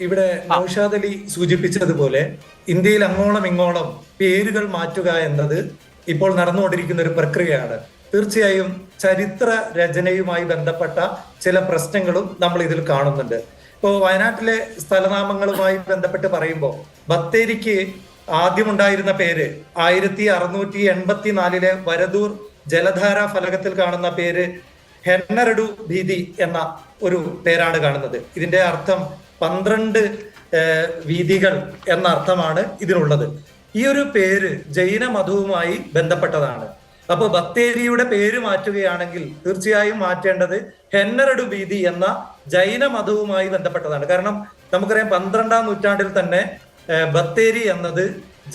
ഇവിടെ നൗഷാദ് അലി സൂചിപ്പിച്ചതുപോലെ ഇന്ത്യയിൽ അങ്ങോളം ഇങ്ങോളം പേരുകൾ മാറ്റുക എന്നത് ഇപ്പോൾ നടന്നുകൊണ്ടിരിക്കുന്ന ഒരു പ്രക്രിയയാണ്. തീർച്ചയായും ചരിത്ര രചനയുമായി ബന്ധപ്പെട്ട ചില പ്രശ്നങ്ങളും നമ്മൾ ഇതിൽ കാണുന്നുണ്ട്. ഇപ്പോൾ വയനാട്ടിലെ സ്ഥലനാമങ്ങളുമായി ബന്ധപ്പെട്ട് പറയുമ്പോൾ ബത്തേരിക്ക് ആദ്യമുണ്ടായിരുന്ന പേര് 1684 വരദൂർ ജലധാര ഫലകത്തിൽ കാണുന്ന പേര് ഹെന്നരഡു ഭീതി എന്ന ഒരു പേരാണ് കാണുന്നത്. ഇതിന്റെ അർത്ഥം 12 വീതികൾ എന്ന അർത്ഥമാണ് ഇതിനുള്ളത്. ഈ ഒരു പേര് ജൈന മതവുമായി ബന്ധപ്പെട്ടതാണ്. അപ്പൊ ബത്തേരിയുടെ പേര് മാറ്റുകയാണെങ്കിൽ തീർച്ചയായും മാറ്റേണ്ടത് ഹെന്നരഡു ഭീതി എന്ന ജൈന മതവുമായി ബന്ധപ്പെട്ടതാണ്. കാരണം നമുക്കറിയാം 12ാം നൂറ്റാണ്ടിൽ തന്നെ ബത്തേരി എന്നത്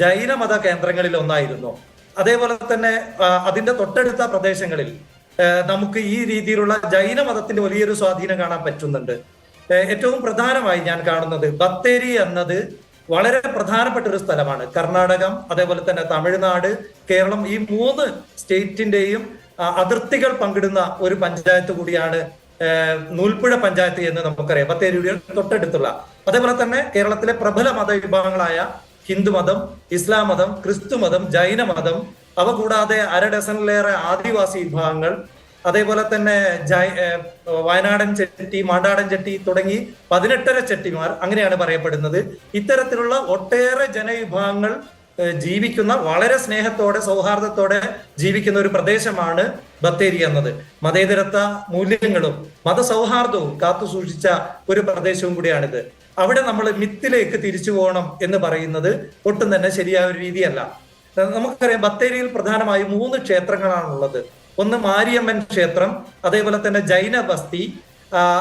ജൈനമത കേന്ദ്രങ്ങളിൽ ഒന്നായിരുന്നു. അതേപോലെ തന്നെ അതിന്റെ തൊട്ടടുത്ത പ്രദേശങ്ങളിൽ നമുക്ക് ഈ രീതിയിലുള്ള ജൈനമതത്തിന്റെ വലിയൊരു സ്വാധീനം കാണാൻ പറ്റുന്നുണ്ട്. ഏറ്റവും പ്രധാനമായി ഞാൻ കാണുന്നത് ബത്തേരി എന്നത് വളരെ പ്രധാനപ്പെട്ട ഒരു സ്ഥലമാണ്. കർണാടകം, അതേപോലെ തന്നെ തമിഴ്നാട്, കേരളം, ഈ 3 സ്റ്റേറ്റിന്റെയും അതിർത്തികൾ പങ്കിടുന്ന ഒരു പഞ്ചായത്ത് കൂടിയാണ് നൂൽപ്പുഴ പഞ്ചായത്ത് എന്ന് നമുക്കറിയാം, ബത്തേരിയുടെ തൊട്ടടുത്തുള്ള. അതേപോലെ തന്നെ കേരളത്തിലെ പ്രബല മതവിഭാഗങ്ങളായ ഹിന്ദുമതം, ഇസ്ലാം മതം, ക്രിസ്തു മതം, ജൈനമതം, അവ കൂടാതെ 1/2 ഡസനിലേറെ ആദിവാസി വിഭാഗങ്ങൾ, അതേപോലെ തന്നെ വയനാടൻ ചെട്ടി, മാണ്ടാടൻ ചെട്ടി തുടങ്ങി 18 ചെട്ടിമാർ, അങ്ങനെയാണ് പറയപ്പെടുന്നത്. ഇത്തരത്തിലുള്ള ഒട്ടേറെ ജനവിഭാഗങ്ങൾ ജീവിക്കുന്ന, വളരെ സ്നേഹത്തോടെ സൗഹാർദ്ദത്തോടെ ജീവിക്കുന്ന ഒരു പ്രദേശമാണ് ബത്തേരി എന്നത്. മതേതരത്വ മൂല്യങ്ങളും മതസൗഹാർദ്ദവും കാത്തു സൂക്ഷിച്ച ഒരു പ്രദേശവും കൂടിയാണിത്. അവിടെ നമ്മൾ മിത്തിലേക്ക് തിരിച്ചു പോകണം എന്ന് പറയുന്നത് ഒട്ടും തന്നെ ശരിയായ ഒരു രീതിയല്ല. നമുക്കറിയാം ബത്തേരിയിൽ പ്രധാനമായും 3 ക്ഷേത്രങ്ങളാണുള്ളത്. ഒന്ന് മാരിയമ്മൻ ക്ഷേത്രം, അതേപോലെ തന്നെ ജൈന ബസ്തി,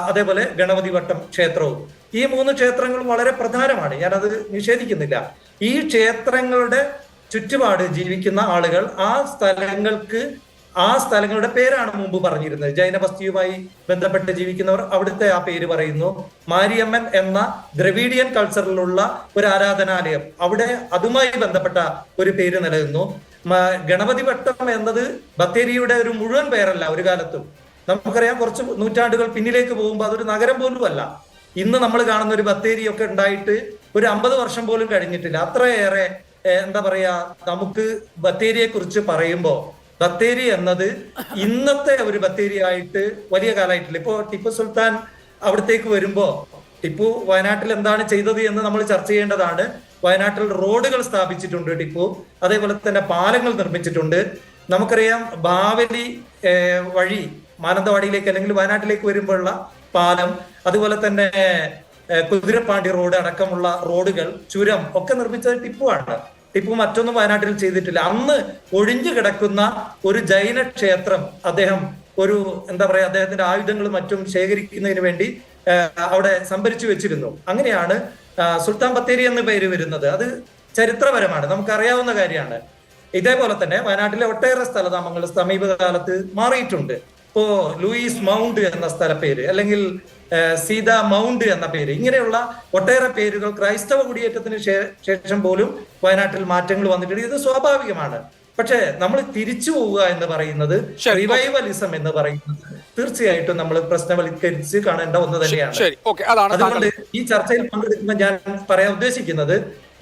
അതേപോലെ ഗണപതി വട്ടം ക്ഷേത്രവും. ഈ 3 ക്ഷേത്രങ്ങളും വളരെ പ്രധാനമാണ്, ഞാനത് നിഷേധിക്കുന്നില്ല. ഈ ക്ഷേത്രങ്ങളുടെ ചുറ്റുപാട് ജീവിക്കുന്ന ആളുകൾ ആ സ്ഥലങ്ങളുടെ പേരാണ് മുമ്പ് പറഞ്ഞിരുന്നത്. ജൈനബസ്തിയുമായി ബന്ധപ്പെട്ട് ജീവിക്കുന്നവർ അവിടുത്തെ ആ പേര് പറയുന്നു. മാരിയമ്മൻ എന്ന ദ്രവീഡിയൻ കൾച്ചറിലുള്ള ഒരു ആരാധനാലയം, അവിടെ അതുമായി ബന്ധപ്പെട്ട ഒരു പേര് നിലനിന്നു. ഗണപതി വട്ടം എന്നത് ബത്തേരിയുടെ ഒരു മുഴുവൻ പേരല്ല ഒരു കാലത്തും. നമുക്കറിയാം കുറച്ച് നൂറ്റാണ്ടുകൾ പിന്നിലേക്ക് പോകുമ്പോൾ അതൊരു നഗരം പോലും അല്ല. ഇന്ന് നമ്മൾ കാണുന്ന ഒരു ബത്തേരിയൊക്കെ ഉണ്ടായിട്ട് ഒരു 50 വർഷം പോലും കഴിഞ്ഞിട്ടില്ല. അത്രയേറെ എന്താ പറയാ, നമുക്ക് ബത്തേരിയെ കുറിച്ച് പറയുമ്പോൾ ബത്തേരി എന്നത് ഇന്നത്തെ ഒരു ബത്തേരി ആയിട്ട് വലിയ കാലമായിട്ടില്ല. ഇപ്പോ ടിപ്പു സുൽത്താൻ അവിടത്തേക്ക് വരുമ്പോ ടിപ്പു വയനാട്ടിൽ എന്താണ് ചെയ്തത് എന്ന് നമ്മൾ ചർച്ച ചെയ്യേണ്ടതാണ്. വയനാട്ടിൽ റോഡുകൾ സ്ഥാപിച്ചിട്ടുണ്ട് ടിപ്പു, അതേപോലെ തന്നെ പാലങ്ങൾ നിർമ്മിച്ചിട്ടുണ്ട്. നമുക്കറിയാം ബാവലി വഴി മാനന്തവാടിയിലേക്ക് അല്ലെങ്കിൽ വയനാട്ടിലേക്ക് വരുമ്പോഴുള്ള പാലം, അതുപോലെ തന്നെ കുതിരപ്പാണ്ടി റോഡ് അടക്കമുള്ള റോഡുകൾ, ചുരം ഒക്കെ നിർമ്മിച്ചത് ടിപ്പുവാണ്. ടിപ്പു മറ്റൊന്നും വയനാട്ടിൽ ചെയ്തിട്ടില്ല. അന്ന് ഒഴിഞ്ഞു കിടക്കുന്ന ഒരു ജൈന ക്ഷേത്രം അദ്ദേഹം ഒരു എന്താ പറയാ, അദ്ദേഹത്തിന്റെ ആയുധങ്ങളും മറ്റും ശേഖരിക്കുന്നതിന് വേണ്ടി അവിടെ സംഭരിച്ചു വെച്ചിരുന്നു. അങ്ങനെയാണ് സുൽത്താൻ ബത്തേരി എന്ന പേര് വരുന്നത്. അത് ചരിത്രപരമാണ്, നമുക്കറിയാവുന്ന കാര്യമാണ്. ഇതേപോലെ തന്നെ വയനാട്ടിലെ ഒട്ടേറെ സ്ഥലനാമങ്ങൾ സമീപകാലത്ത് മാറിയിട്ടുണ്ട്. ഇപ്പോ ലൂയിസ് മൗണ്ട് എന്ന സ്ഥലപ്പേര്, അല്ലെങ്കിൽ സീത മൗണ്ട് എന്ന പേര്, ഇങ്ങനെയുള്ള ഒട്ടേറെ പേരുകൾ ക്രൈസ്തവ കുടിയേറ്റത്തിന് ശേഷം പോലും വയനാട്ടിൽ മാറ്റങ്ങൾ വന്നിട്ടുണ്ട്. ഇത് സ്വാഭാവികമാണ്. പക്ഷെ നമ്മൾ തിരിച്ചു പോവുക എന്ന് പറയുന്നത്, റിവൈവലിസം എന്ന് പറയുന്നത് തീർച്ചയായിട്ടും നമ്മൾ പ്രശ്നവൽക്കരിച്ച് കാണേണ്ട ഒന്ന് തന്നെയാണ്. അതുകൊണ്ട് ഈ ചർച്ചയിൽ പങ്കെടുക്കുമ്പോൾ ഞാൻ പറയാൻ ഉദ്ദേശിക്കുന്നത്,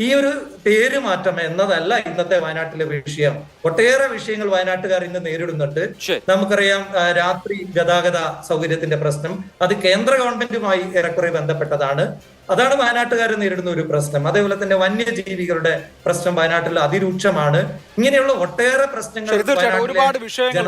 ഈ ഒരു പേര് മാറ്റം എന്നതല്ല ഇന്നത്തെ വയനാട്ടിലെ വിഷയം. ഒട്ടേറെ വിഷയങ്ങൾ വയനാട്ടുകാർ ഇന്ന് നേരിടുന്നുണ്ട്. നമുക്കറിയാം രാത്രി ഗതാഗത സൗകര്യത്തിന്റെ പ്രശ്നം, അത് കേന്ദ്ര ഗവൺമെന്റുമായി ഏറെക്കുറെ ബന്ധപ്പെട്ടതാണ്. അതാണ് വയനാട്ടുകാർ നേരിടുന്ന ഒരു പ്രശ്നം. അതേപോലെ തന്നെ വന്യജീവികളുടെ പ്രശ്നം വയനാട്ടിൽ അതിരൂക്ഷമാണ്. ഇങ്ങനെയുള്ള ഒട്ടേറെ പ്രശ്നങ്ങൾ ഒരുപാട് വിഷയങ്ങൾ.